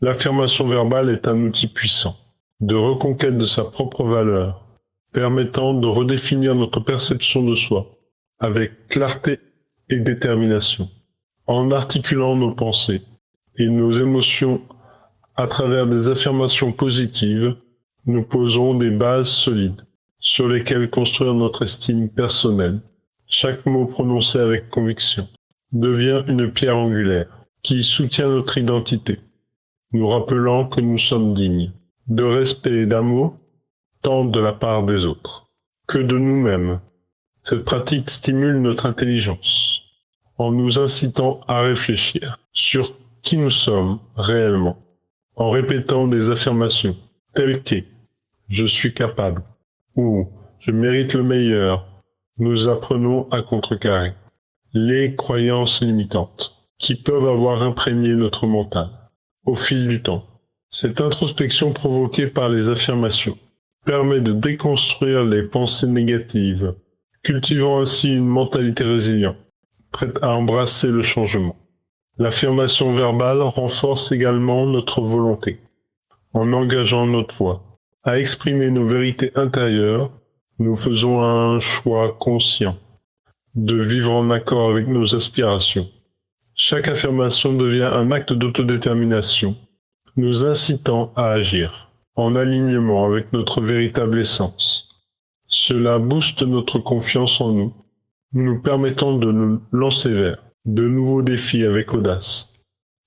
L'affirmation verbale est un outil puissant de reconquête de sa propre valeur, permettant de redéfinir notre perception de soi avec clarté et détermination, en articulant nos pensées et nos émotions à travers des affirmations positives. Nous posons des bases solides sur lesquelles construire notre estime personnelle. Chaque mot prononcé avec conviction devient une pierre angulaire qui soutient notre identité, nous rappelant que nous sommes dignes de respect et d'amour tant de la part des autres que de nous-mêmes. Cette pratique stimule notre intelligence en nous incitant à réfléchir sur qui nous sommes réellement, en répétant des affirmations telles que « je suis capable » ou « je mérite le meilleur ». Nous apprenons à contrecarrer les croyances limitantes qui peuvent avoir imprégné notre mental au fil du temps. Cette introspection provoquée par les affirmations permet de déconstruire les pensées négatives, cultivant ainsi une mentalité résiliente, prête à embrasser le changement. L'affirmation verbale renforce également notre volonté, en engageant notre voix à exprimer nos vérités intérieures. Nous faisons un choix conscient de vivre en accord avec nos aspirations. Chaque affirmation devient un acte d'autodétermination, nous incitant à agir en alignement avec notre véritable essence. Cela booste notre confiance en nous, nous permettant de nous lancer vers de nouveaux défis avec audace.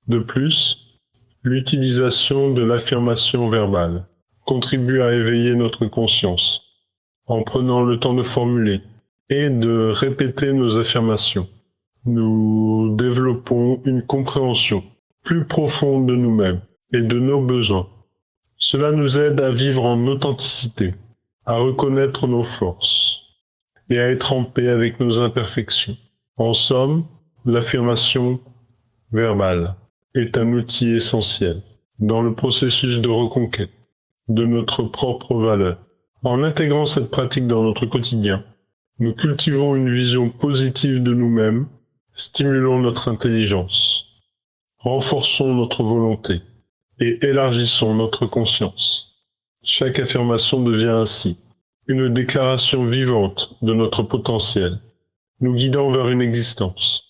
De plus, l'utilisation de l'affirmation verbale contribue à éveiller notre conscience en prenant le temps de formuler et de répéter nos affirmations. Nous développons une compréhension plus profonde de nous-mêmes et de nos besoins. Cela nous aide à vivre en authenticité, à reconnaître nos forces et à être en paix avec nos imperfections. En somme, l'affirmation verbale est un outil essentiel dans le processus de reconquête de notre propre valeur. En intégrant cette pratique dans notre quotidien, nous cultivons une vision positive de nous-mêmes, stimulons notre intelligence, renforçons notre volonté et élargissons notre conscience. Chaque affirmation devient ainsi une déclaration vivante de notre potentiel, nous guidant vers une existence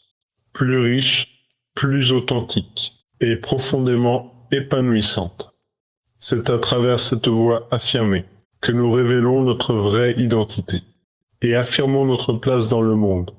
plus riche, plus authentique et profondément épanouissante. C'est à travers cette voie affirmée que nous révélons notre vraie identité et affirmons notre place dans le monde